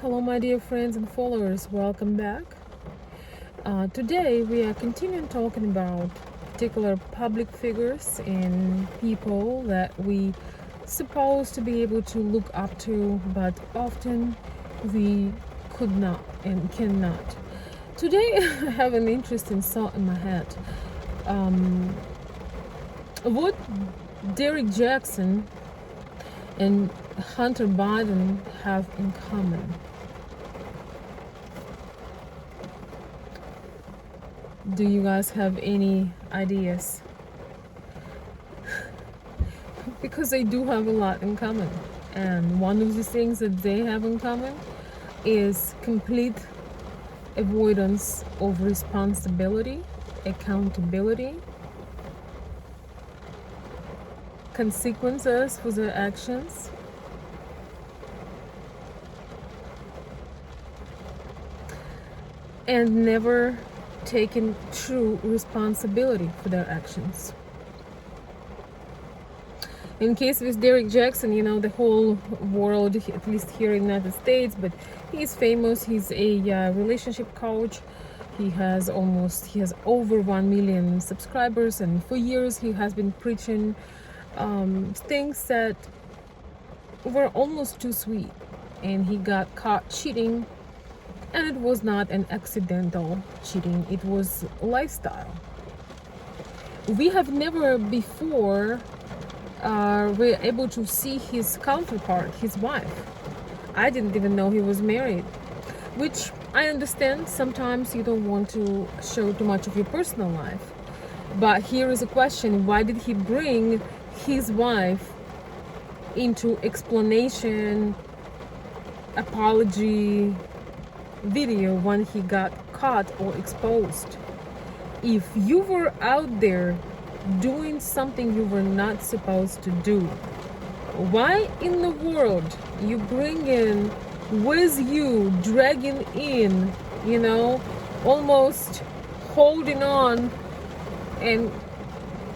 Hello, my dear friends and followers. Welcome back. Today, we are continuing talking about particular public figures and people that we supposed to be able to look up to, but often we could not and cannot. Today, I have an interesting thought in my head. What Derrick Jackson and Hunter Biden have in common? Do you guys have any ideas? Because they do have a lot in common. And one of the things that they have in common is complete avoidance of responsibility, accountability, consequences for their actions, and never taking true responsibility for their actions. In case with Derrick Jackson, the whole world, at least here in the United States, but he's famous. He's a relationship coach. He has over 1 million subscribers, and for years he has been preaching things that were almost too sweet. And he got caught cheating, and it was not an accidental cheating, it was lifestyle. We have never before were able to see his counterpart, his wife. I didn't even know he was married, which I understand. Sometimes you don't want to show too much of your personal life. But here is a question: why did he bring his wife into explanation, apology video when he got caught or exposed? If you were out there doing something you were not supposed to do, why in the world you bring in with you, dragging in, almost holding on and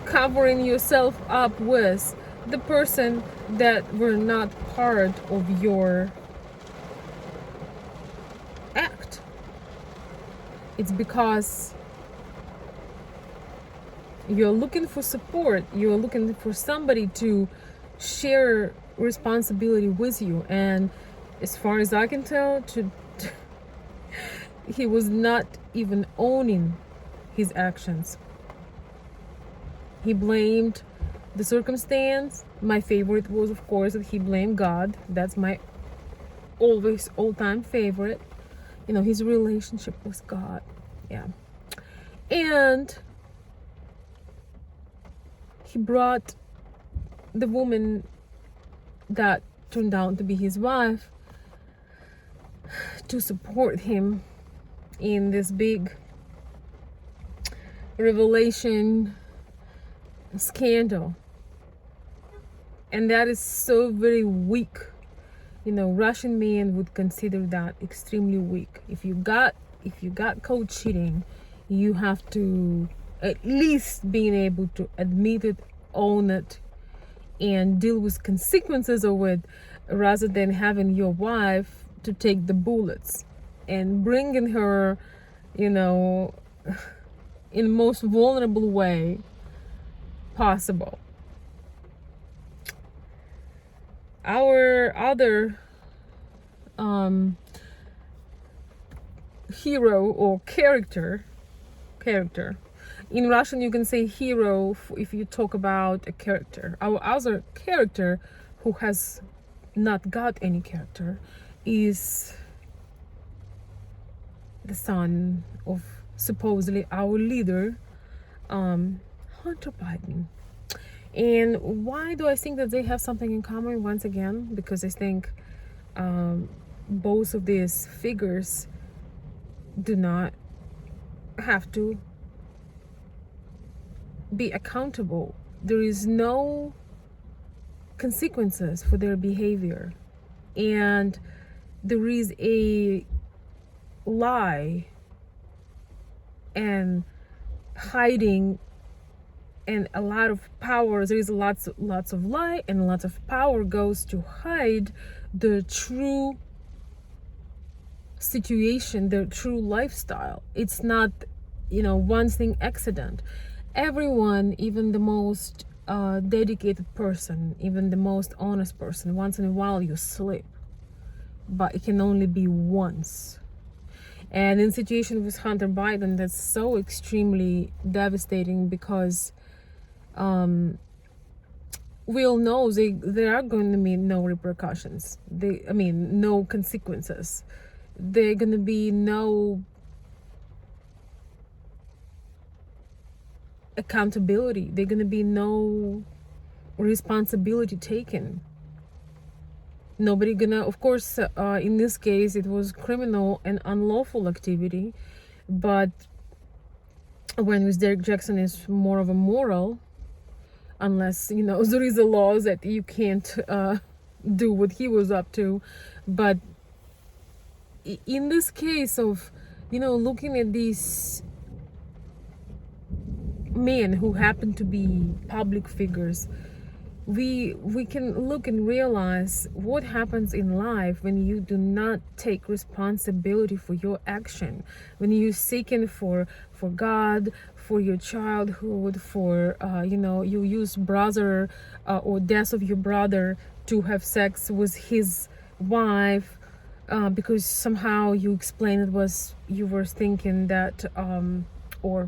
covering yourself up with the person that were not part of your act? It's because you're looking for support. You're looking for somebody to share responsibility with you. And as far as I can tell, he was not even owning his actions. He blamed the circumstance. My favorite was, of course, that he blamed God. That's my always all-time favorite. His relationship with God. Yeah. And he brought the woman that turned out to be his wife to support him in this big revelation scandal. And that is so very weak. Russian men would consider that extremely weak. If you got caught cheating, you have to at least being able to admit it, own it, and deal with consequences of it, rather than having your wife to take the bullets and bringing her, in the most vulnerable way possible. Our other hero or character. In Russian, you can say hero if you talk about a character. Our other character, who has not got any character, is the son of supposedly our leader, Hunter Biden. And why do I think that they have something in common? Once again, because I think both of these figures do not have to be accountable. There is no consequences for their behavior, and there is a lie and hiding and a lot of power. There is lots of lie, and lots of power goes to hide the true situation, their true lifestyle. It's not, one thing accident. Everyone, even the most dedicated person, even the most honest person, once in a while you slip, but it can only be once. And in situation with Hunter Biden, that's so extremely devastating, because we all know there are going to be no repercussions. No consequences. There are going to be no accountability. There are going to be no responsibility taken. Nobody gonna, of course, in this case, it was criminal and unlawful activity, but when with Derrick Jackson is more of a moral, unless there is a law that you can't do what he was up to. But in this case of looking at these men who happen to be public figures, we can look and realize what happens in life when you do not take responsibility for your action, when you seeking for God, for your childhood, for you use brother or death of your brother to have sex with his wife, because somehow you explained it was, you were thinking that or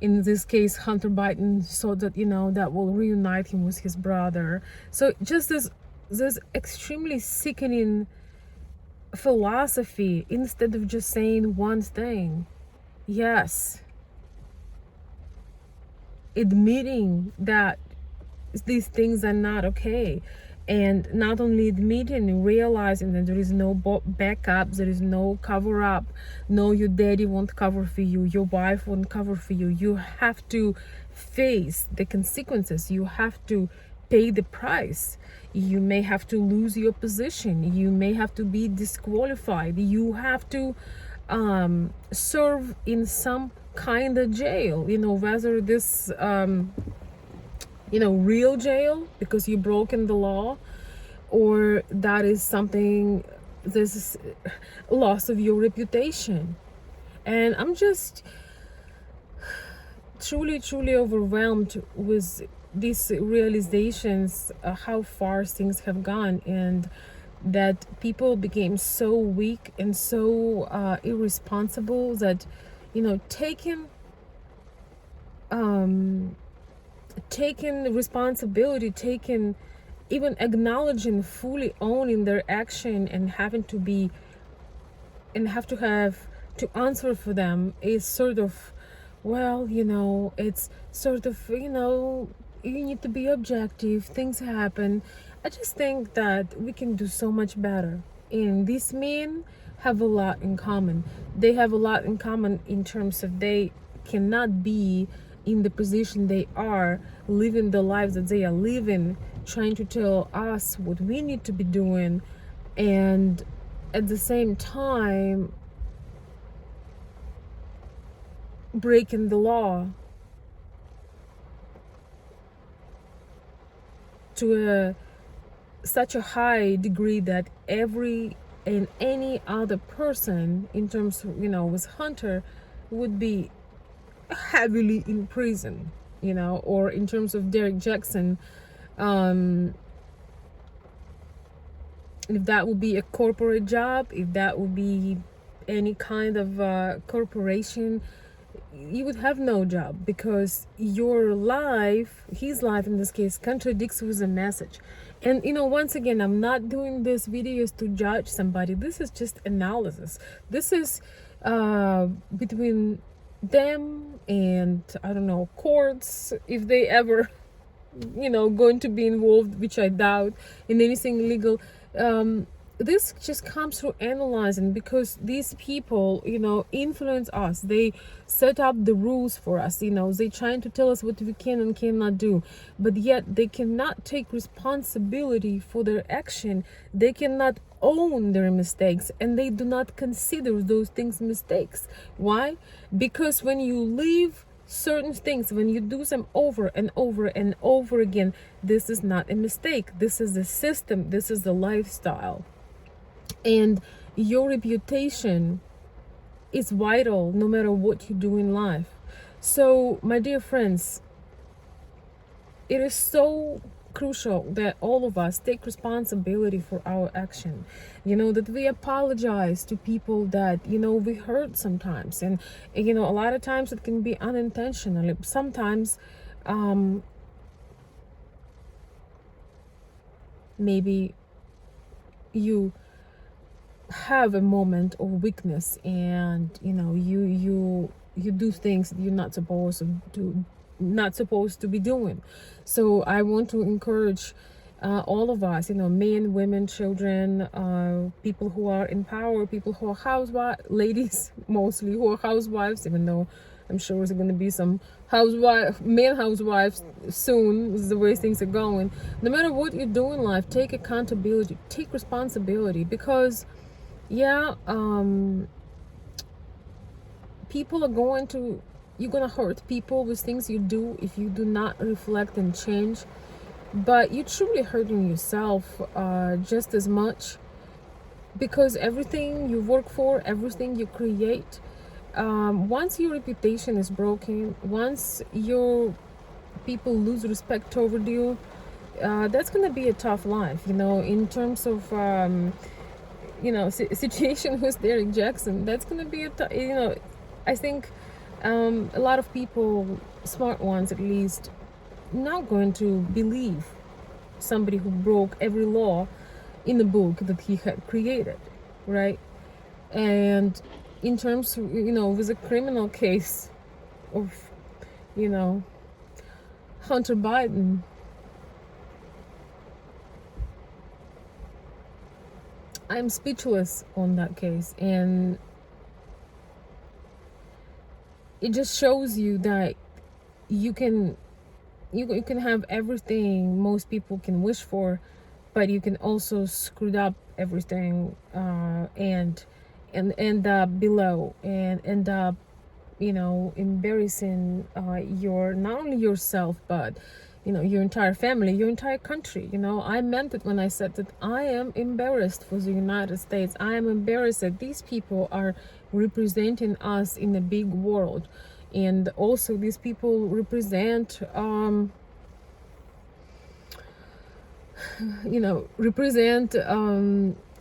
in this case Hunter Biden, so that that will reunite him with his brother. So just this extremely sickening philosophy, instead of just saying one thing, yes, admitting that these things are not okay, and not only admitting, realizing that there is no backup, there is no cover up. No, your daddy won't cover for you, your wife won't cover for you. You have to face the consequences. You have to pay the price. You may have to lose your position. You may have to be disqualified. You have to serve in some kind of jail, whether this real jail because you broken the law, or that is something, this is loss of your reputation. And I'm just truly overwhelmed with these realizations, how far things have gone, and that people became so weak and so irresponsible that taking responsibility, even acknowledging, fully owning their action, and have to answer for them is sort of, well, it's sort of, you need to be objective, things happen. I just think that we can do so much better, and these men have a lot in common. They have a lot in common in terms of they cannot be in the position they are, living the lives that they are living, trying to tell us what we need to be doing, and at the same time breaking the law to such a high degree that any other person, in terms of, with Hunter, would be heavily in prison, or in terms of Derrick Jackson, if that would be a corporate job, if that would be any kind of corporation, you would have no job, because your life, his life in this case, contradicts with the message. And once again, I'm not doing this videos to judge somebody. This is just analysis. This is between them and, I don't know, courts, if they ever going to be involved, which I doubt, in anything legal. This just comes through analyzing, because these people influence us. They set up the rules for us. They trying to tell us what we can and cannot do, but yet they cannot take responsibility for their action. They cannot own their mistakes, and they do not consider those things mistakes. Why? Because when you leave certain things, when you do them over and over and over again, this is not a mistake. This is the system. This is the lifestyle. And your reputation is vital no matter what you do in life. So, my dear friends, it is so crucial that all of us take responsibility for our action, that we apologize to people that we hurt sometimes. And a lot of times it can be unintentional. Sometimes maybe you have a moment of weakness, and you do things that you're not supposed to be doing. So I want to encourage all of us, men, women, children, people who are in power, people who are housewives, ladies mostly who are housewives, even though I'm sure there's going to be some men housewives soon. This is the way things are going. No matter what you do in life, take accountability, take responsibility, because people you're gonna hurt people with things you do if you do not reflect and change. But you're truly hurting yourself just as much, because everything you work for, everything you create, once your reputation is broken, once your people lose respect over you, that's gonna be a tough life. In terms of situation with Derrick Jackson, that's gonna be I think a lot of people, smart ones at least, not going to believe somebody who broke every law in the book that he had created, right? And in terms of, with a criminal case of, Hunter Biden, I'm speechless on that case. And it just shows you that you can have everything most people can wish for, but you can also screw up everything and end up below, and end up embarrassing your, not only yourself, but your entire family, your entire country. I meant it when I said that I am embarrassed for the United States. I am embarrassed that these people are representing us in a big world, and also these people represent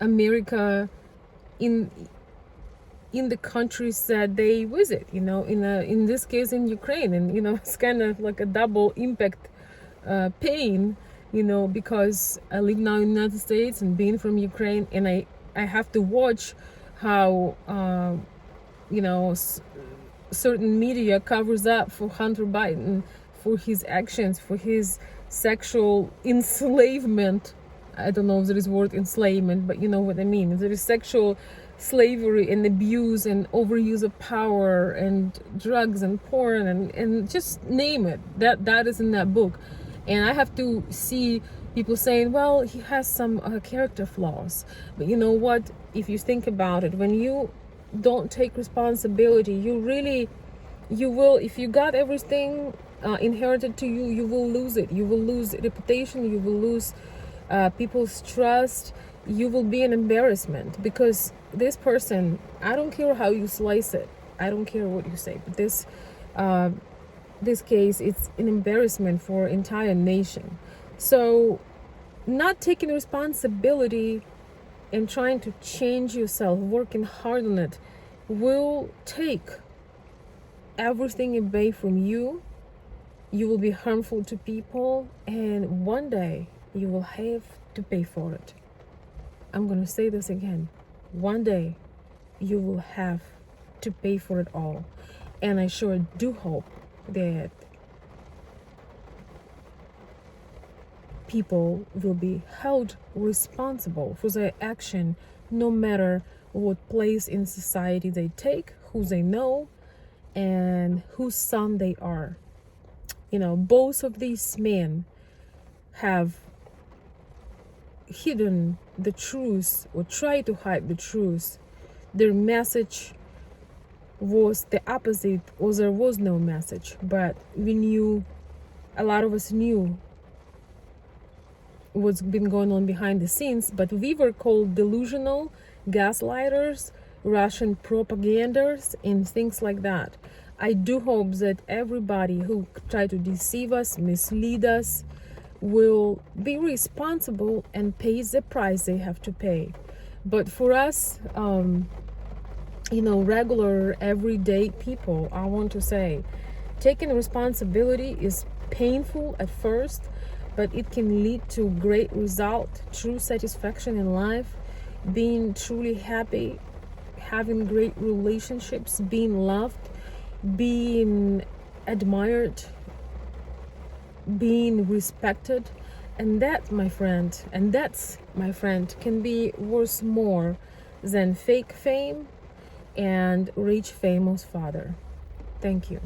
America in the countries that they visit, in this case in Ukraine. And it's kind of like a double impact pain, because I live now in the United States and being from Ukraine, and I have to watch how certain media covers up for Hunter Biden, for his actions, for his sexual enslavement. I don't know if there is word enslavement, but you know what I mean. There is sexual slavery and abuse and overuse of power and drugs and porn and just name it. That is in that book. And I have to see people saying, well, he has some character flaws. But you know what? If you think about it, when you don't take responsibility, you will, if you got everything inherited to you, you will lose it. You will lose reputation. You will lose people's trust. You will be an embarrassment, because this person, I don't care how you slice it, I don't care what you say, but this case, it's an embarrassment for entire nation. So not taking responsibility and trying to change yourself, working hard on it, will take everything away from you. You will be harmful to people, and one day you will have to pay for it. I'm going to say this again. One day you will have to pay for it all. And I sure do hope that people will be held responsible for their action, no matter what place in society they take, who they know, and whose son they are. Both of these men have hidden the truth, or tried to hide the truth. Their message was the opposite, or there was no message. But a lot of us knew what's been going on behind the scenes, but we were called delusional, gaslighters, Russian propaganders, and things like that. I do hope that everybody who try to deceive us, mislead us, will be responsible and pays the price they have to pay. But for us, regular everyday people, I want to say, taking responsibility is painful at first, but it can lead to great result, true satisfaction in life, being truly happy, having great relationships, being loved, being admired, being respected. And that, my friend, can be worth more than fake fame and rich famous father. Thank you.